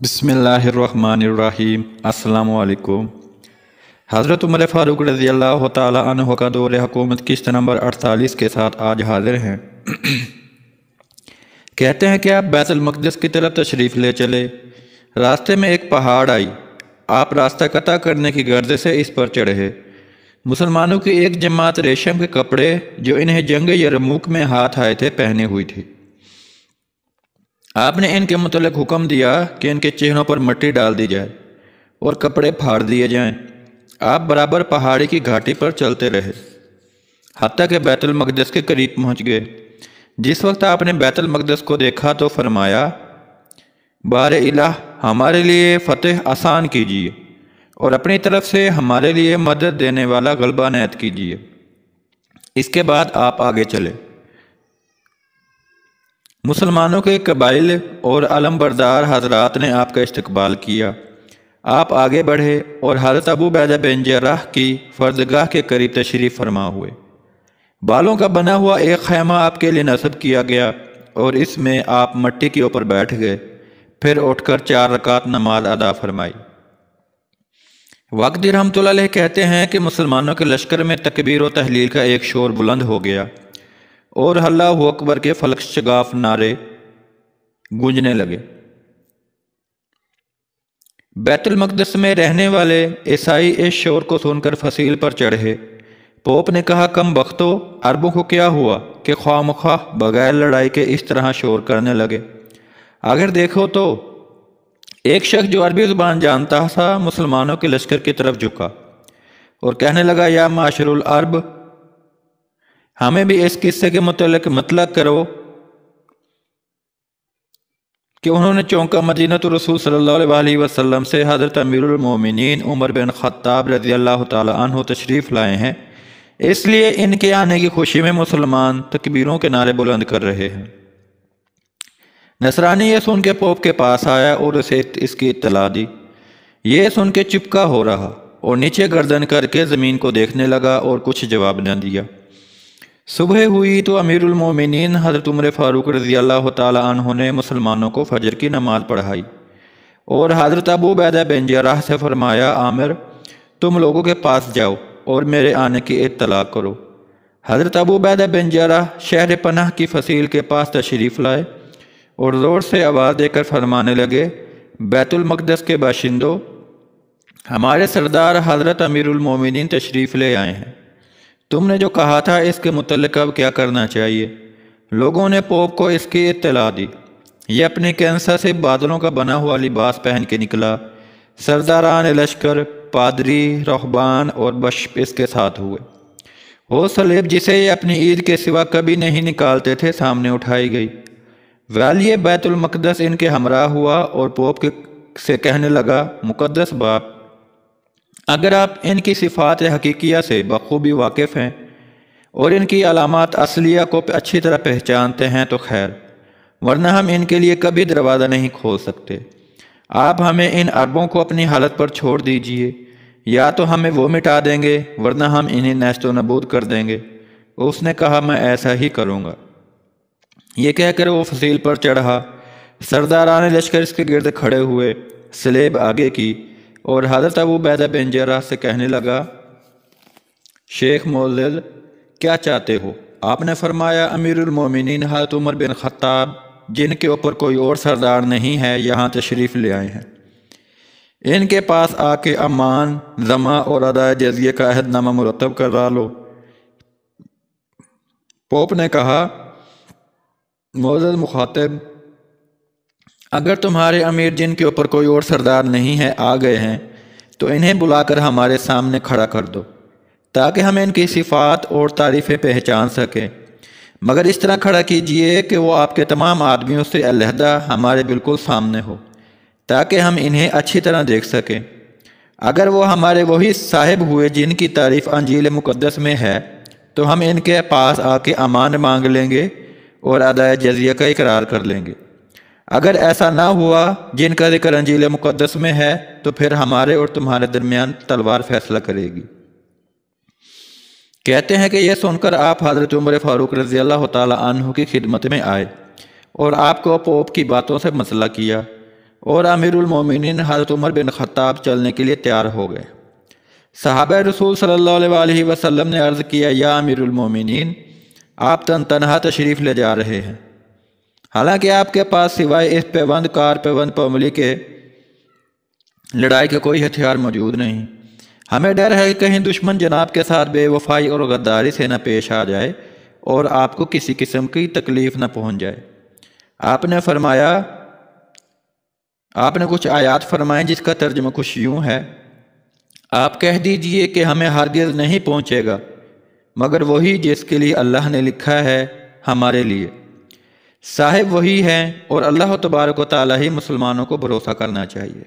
बिस्मिल्लाहिर्रहमानिर्रहीम। अस्सलामु अलैकुम। हज़रत उमर फ़ारूक रज़ी अल्लाह ताला अन्हु का दौर हुकूमत किस्त नंबर 48 के साथ आज हाजिर हैं। कहते हैं कि आप बैतुल मक़दिस की तरफ तशरीफ़ ले चले। रास्ते में एक पहाड़ आई। आप रास्ता कता करने की गर्ज से इस पर चढ़े। मुसलमानों की एक जमात रेशम के कपड़े जो इन्हें जंग यरमूक में हाथ आए थे पहने हुई थी। आपने इनके मुतल्लिक़ हुक्म दिया कि इनके चेहरों पर मिट्टी डाल दी जाए और कपड़े फाड़ दिए जाएं। आप बराबर पहाड़ी की घाटी पर चलते रहे हत्ता कि बैतुल मक़दिस के करीब पहुंच गए। जिस वक्त आपने बैतुल मक़दिस को देखा तो फरमाया, बारे इलाह हमारे लिए फ़तेह आसान कीजिए और अपनी तरफ से हमारे लिए मदद देने वाला गलबा नैत कीजिए। इसके बाद आप आगे चले। मुसलमानों के कबाइल और अलमबरदार हजरात ने आपका इस्तकबाल किया। आप आगे बढ़े और हज़रत अबू उबैदा बिन जर्राह की फर्जगाह के करीब तशरीफ़ फरमा हुए। बालों का बना हुआ एक खैमा आपके लिए नस्ब किया गया और इसमें आप मट्टी के ऊपर बैठ गए। फिर उठकर 4 रकात नमाज अदा फरमाई। वक़्त रहमतुल्लाह अलैह कहते हैं कि मुसलमानों के लश्कर में तकबीर व तहलील का एक शोर बुलंद हो गया और अल्लाहु अकबर के फलक शगाफ नारे गूंजने लगे। बैतुल मक़दिस में रहने वाले ईसाई इस शोर को सुनकर फसील पर चढ़े। पोप ने कहा, कम बख्तो, अरबों को क्या हुआ कि ख्वामख्वाह बगैर लड़ाई के इस तरह शोर करने लगे। अगर देखो तो एक शख्स जो अरबी ज़ुबान जानता था मुसलमानों के लश्कर की तरफ झुका और कहने लगा, या माशरुल अरब, हमें भी इस किस्से के मुतल्लिक़ मतलब करो कि उन्होंने चौंका मदीनतु रसूल सल्लल्लाहु अलैहि वसल्लम से हज़रत अमीरुल मोमिनीन उमर बिन ख़त्ताब रज़ी अल्लाह ताला अन्हु तशरीफ़ लाए हैं, इसलिए इनके आने की खुशी में मुसलमान तकबीरों के नारे बुलंद कर रहे हैं। नसरानी ये सुन के पोप के पास आया और उसे इसकी इत्तला दी। ये सुन के चिपका हो रहा और नीचे गर्दन करके ज़मीन को देखने लगा और कुछ जवाब न दिया। सुबह हुई तो अमीरुल मोमिनीन हज़रत उमर फ़ारूक रज़ी अल्लाह ताला अन्हु ने मुसलमानों को फजर की नमाज़ पढ़ाई और हज़रत अबू उबैदा बिन जर्राह से फरमाया, आमिर, तुम लोगों के पास जाओ और मेरे आने की इत्तला करो। हज़रत अबू उबैदा बिन जर्राह शहर पनाह की फसील के पास तशरीफ़ लाए और ज़ोर से आवाज़ देकर फरमाने लगे, बैतुल मक़दिस के बाशिंदों, हमारे सरदार हज़रत अमीरुल मोमिनीन तशरीफ़ ले आए हैं। तुमने जो कहा था इसके मुतल्लिक़ अब क्या करना चाहिए। लोगों ने पोप को इसकी इत्तला दी। ये अपनी कैंसा से बादलों का बना हुआ लिबास पहन के निकला। सरदारान लश्कर, पादरी, रहबान और बश इसके साथ हुए। वो सलेब जिसे ये अपनी ईद के सिवा कभी नहीं निकालते थे सामने उठाई गई। वालिय बैतुल मक़दस इनके हमरा हुआ और पोप से कहने लगा, मुक़द्दस बाप, अगर आप इनकी सिफ़ात हकीकिया से बखूबी वाकिफ़ हैं और इनकी अलामात असलिया को अच्छी तरह पहचानते हैं तो खैर, वरना हम इनके लिए कभी दरवाज़ा नहीं खोल सकते। आप हमें इन अरबों को अपनी हालत पर छोड़ दीजिए, या तो हमें वो मिटा देंगे वरना हम इन्हें नेस्तो नबूद कर देंगे। उसने कहा, मैं ऐसा ही करूँगा। ये कहकर वो फसील पर चढ़ा। सरदारान लश्कर इसके गिर्द खड़े हुए, सलेब आगे की, और हज़रत अबू उबैदा बिन जर्राह से कहने लगा, शेख मोअज़्ज़ज़, क्या चाहते हो। आपने फरमाया, अमीरुल मोमिनीन हज़रत उमर बिन ख़त्ताब, जिनके ऊपर कोई और सरदार नहीं है, यहाँ तशरीफ़ ले आए हैं। इनके पास आके अमान, ज़मा और अदा जज़िये का अहदनामा मुरतब करवा लो। पोप ने कहा, मोअज़्ज़ज़ मुखातिब, अगर तुम्हारे अमीर जिनके ऊपर कोई और सरदार नहीं है आ गए हैं तो इन्हें बुलाकर हमारे सामने खड़ा कर दो ताकि हम इनकी सिफ़ात और तारीफ़ें पहचान सकें। मगर इस तरह खड़ा कीजिए कि वो आपके तमाम आदमियों से अलहदा हमारे बिल्कुल सामने हो ताकि हम इन्हें अच्छी तरह देख सकें। अगर वो हमारे वही साहिब हुए जिनकी तारीफ़ अंजील मुक़द्दस में है तो हम इनके पास आके अमान मांग लेंगे और अदाए जज़िया का इकरार कर लेंगे। अगर ऐसा ना हुआ जिनका ज़िक्र अंजील मुक़द्दस में है तो फिर हमारे और तुम्हारे दरमियान तलवार फैसला करेगी। कहते हैं कि यह सुनकर आप हज़रत उमर फ़ारूक रज़ी अल्लाह ताला अन्हु की खिदमत में आए और आपको पोप की बातों से मसला किया। اور امیر المومنین حضرت عمر بن خطاب چلنے کے لیے تیار ہو گئے۔ صحابہ رسول صلی اللہ علیہ وسلم نے عرض کیا، یا امیر المومنین، آپ تنہا تشریف لے جا رہے ہیں، حالانکہ آپ کے پاس سوائے اس پیوند کار پیوند پملی کے لڑائی کے کوئی ہتھیار موجود نہیں۔ ہمیں ڈر ہے کہ کہیں دشمن جناب کے ساتھ بے وفائی اور غداری سے نہ پیش آ جائے اور آپ کو کسی قسم کی تکلیف نہ پہنچ جائے۔ آپ نے کچھ آیات فرمائیں جس کا ترجمہ کچھ یوں ہے، آپ کہہ دیجئے کہ ہمیں ہرگز نہیں پہنچے گا مگر وہی جس کے لیے اللہ نے لکھا ہے ہمارے لیے۔ صاحب وہی ہیں اور اللہ تبارک و تعالیٰ ہی مسلمانوں کو بھروسہ کرنا چاہیے۔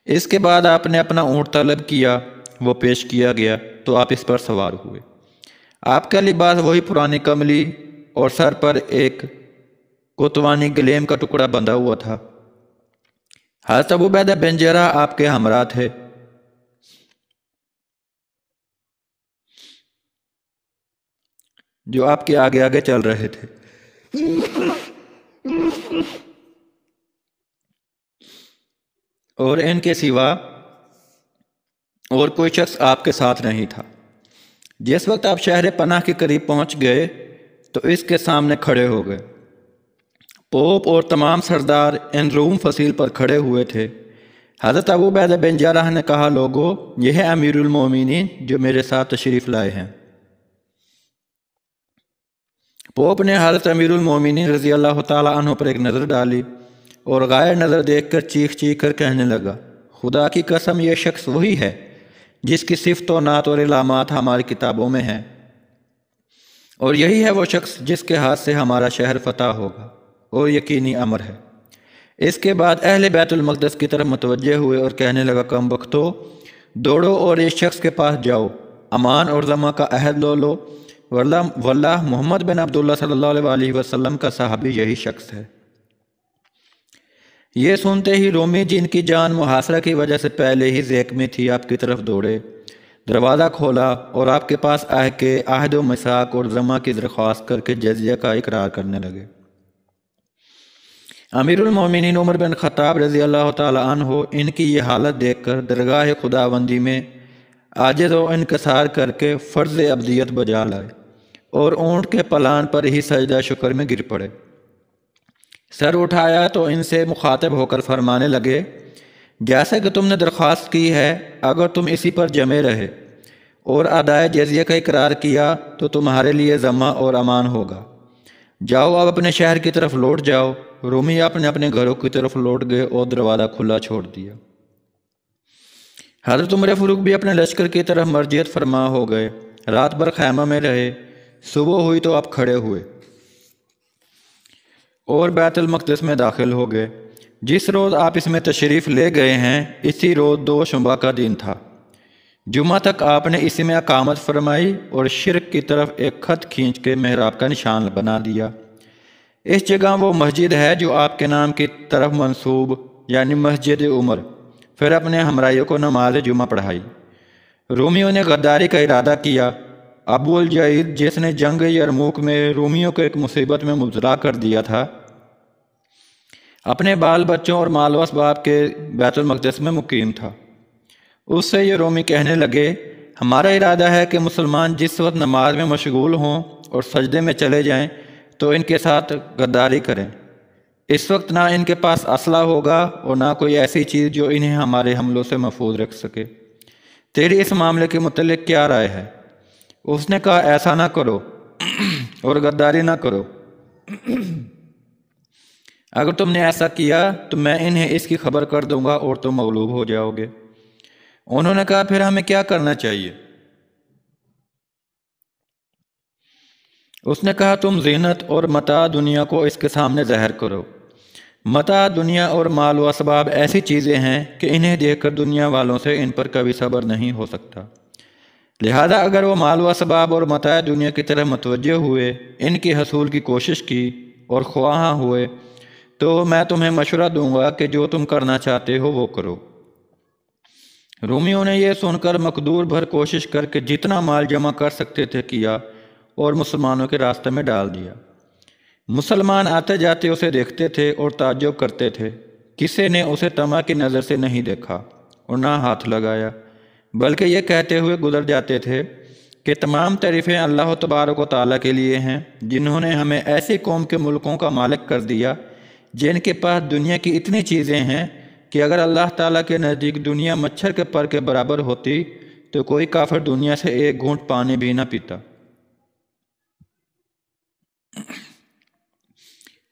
اس کے بعد آپ نے اپنا اونٹ طلب کیا، وہ پیش کیا گیا تو آپ اس پر سوار ہوئے۔ آپ کا لباس وہی پرانی کملی اور سر پر ایک کوتوانی گلیم کا ٹکڑا بندھا ہوا تھا۔ حضرت ابو عبیدہ بن جراح آپ کے ہمراہ تھے۔ جو آپ کے آگے آگے چل رہے تھے۔ اور ان کے سوا اور کوئی شخص آپ کے ساتھ نہیں تھا۔ جس وقت آپ شہر پناہ کے قریب پہنچ گئے تو اس کے سامنے کھڑے ہو گئے۔ پوپ اور تمام سردار ان روم فصیل پر کھڑے ہوئے تھے۔ حضرت ابو عبیدہ بن جراح نے کہا، لوگو، یہ ہے امیر المومنین جو میرے ساتھ تشریف لائے ہیں۔ پوپ نے حضرت امیر المومنین رضی اللہ تعالیٰ عنہ پر ایک نظر ڈالی اور غائر نظر دیکھ کر چیخ کر کہنے لگا، خدا کی قسم، یہ شخص وہی ہے جس کی صفت و نعت اور علامات ہماری کتابوں میں ہیں، اور یہی ہے وہ شخص جس کے ہاتھ سے ہمارا شہر فتح ہوگا، اور یقینی امر ہے۔ اس کے بعد اہل بیت المقدس کی طرف متوجہ ہوئے اور کہنے لگا، کم بختو، دوڑو اور اس شخص کے پاس جاؤ، امان اور ضمہ کا عہد لو، واللہ محمد بن عبداللہ صلی اللہ علیہ وسلم کا صحابی یہی شخص ہے۔ یہ سنتے ہی رومی جن کی جان محاصرہ کی وجہ سے پہلے ہی ضیق میں تھی آپ کی طرف دوڑے، دروازہ کھولا اور آپ کے پاس آہ کے عہد و میثاق اور ضمہ کی درخواست کر کے جزیہ کا اقرار کرنے لگے۔ امیر المومنین عمر بن خطاب رضی اللہ تعالی عنہ ان کی یہ حالت دیکھ کر درگاہ خداوندی میں عاجز و انکسار کر کے فرض عبدیت بجا لائے اور اونٹ کے پلان پر ہی سجدہ شکر میں گر پڑے۔ سر اٹھایا تو ان سے مخاطب ہو کر فرمانے لگے، جیسا کہ تم نے درخواست کی ہے، اگر تم اسی پر جمے رہے اور ادائے جزیہ کا اقرار کیا تو تمہارے لیے ضمہ اور امان ہوگا۔ جاؤ، اب اپنے شہر کی طرف لوٹ جاؤ۔ رومی اپنے گھروں کی طرف لوٹ گئے اور دروازہ کھلا چھوڑ دیا۔ حضرت عمر فاروق بھی اپنے لشکر کی طرف مرجعت فرما ہو گئے۔ رات بھر خیمہ میں رہے، صبح ہوئی تو آپ کھڑے ہوئے اور بیت المقدس میں داخل ہو گئے۔ جس روز آپ اس میں تشریف لے گئے ہیں اسی روز 2 شنبہ کا دن تھا۔ جمعہ تک آپ نے اسی میں اقامت فرمائی اور شرق کی طرف ایک خط کھینچ کے محراب کا نشان بنا دیا۔ اس جگہ وہ مسجد ہے جو آپ کے نام کی طرف منسوب، یعنی مسجد عمر۔ پھر اپنے ہمراہیوں کو نماز جمعہ پڑھائی۔ رومیوں نے غداری کا ارادہ کیا۔ ابو الجعید، جس نے جنگ یرموک میں رومیوں کو ایک مصیبت میں مبتلا کر دیا تھا، اپنے بال بچوں اور مال و اسباب کے بیت المقدس میں مقیم تھا۔ اس سے یہ رومی کہنے لگے، ہمارا ارادہ ہے کہ مسلمان جس وقت نماز میں مشغول ہوں اور سجدے میں چلے جائیں تو ان کے ساتھ غداری کریں۔ اس وقت نہ ان کے پاس اسلحہ ہوگا اور نہ کوئی ایسی چیز جو انہیں ہمارے حملوں سے محفوظ رکھ سکے۔ تیری اس معاملے کے متعلق کیا رائے ہے؟ اس نے کہا، ایسا نہ کرو اور غداری نہ کرو۔ اگر تم نے ایسا کیا تو میں انہیں اس کی خبر کر دوں گا اور تم مغلوب ہو جاؤ گے۔ انہوں نے کہا، پھر ہمیں کیا کرنا چاہیے؟ اس نے کہا، تم زینت اور متاع دنیا کو اس کے سامنے ظاہر کرو۔ متاع دنیا اور مال و اسباب ایسی چیزیں ہیں کہ انہیں دیکھ کر دنیا والوں سے ان پر کبھی صبر نہیں ہو سکتا۔ لہذا اگر وہ مال و اسباب اور متاع دنیا کی طرف متوجہ ہوئے، ان کی حصول کی کوشش کی اور خواہاں ہوئے، تو میں تمہیں مشورہ دوں گا کہ جو تم کرنا چاہتے ہو وہ کرو۔ رومیوں نے یہ سن کر مقدور بھر کوشش کر کے جتنا مال جمع کر سکتے تھے کیا اور مسلمانوں کے راستے میں ڈال دیا۔ مسلمان آتے جاتے اسے دیکھتے تھے اور تعجب کرتے تھے، किसी ने उसे तमा की नज़र से नहीं देखा और ना हाथ लगाया, बल्कि ये कहते हुए गुजर जाते थे कि तमाम तारीफ़ें अल्लाह तबारक व तआला के लिए हैं, जिन्होंने हमें ऐसी कौम के मुल्कों का मालिक कर दिया जिनके पास दुनिया की इतनी चीज़ें हैं कि अगर अल्लाह ताला के नज़दीक दुनिया मच्छर के पर के बराबर होती तो कोई काफिर दुनिया से एक घूंट पानी भी ना पीता।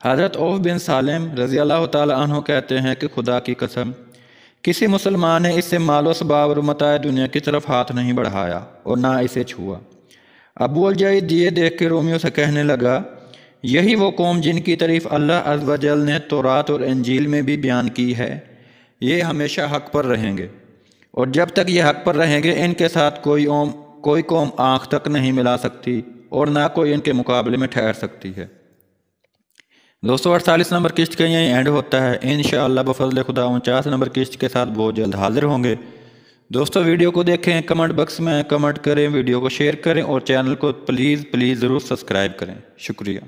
हज़रत औफ बिन सालिम रज़ी अल्लाह ताला अन्हु कहते हैं कि खुदा की कसम, किसी मुसलमान ने इससे मालो सबाब और मताए दुनिया की तरफ हाथ नहीं बढ़ाया और ना इसे छुआ। अबू अल-जईद ये देख के रोमियो से कहने लगा, यही वो कौम जिनकी तारीफ़ अल्लाह अज़्ज़ व जल ने तौरात और इंजील में भी बयान की है, ये हमेशा हक़ पर रहेंगे और जब तक ये हक़ पर रहेंगे इनके साथ कोई कौम आँख तक नहीं मिला सकती और ना कोई इनके मुकाबले में ठहर सकती है। दोस्तों 48 नंबर किस्त का यहीं एंड होता है। इंशाअल्लाह बफज़ल खुदा 49 नंबर किस्त के साथ बहुत जल्द हाजिर होंगे। दोस्तों वीडियो को देखें, कमेंट बॉक्स में कमेंट करें, वीडियो को शेयर करें और चैनल को प्लीज़ ज़रूर सब्सक्राइब करें। शुक्रिया।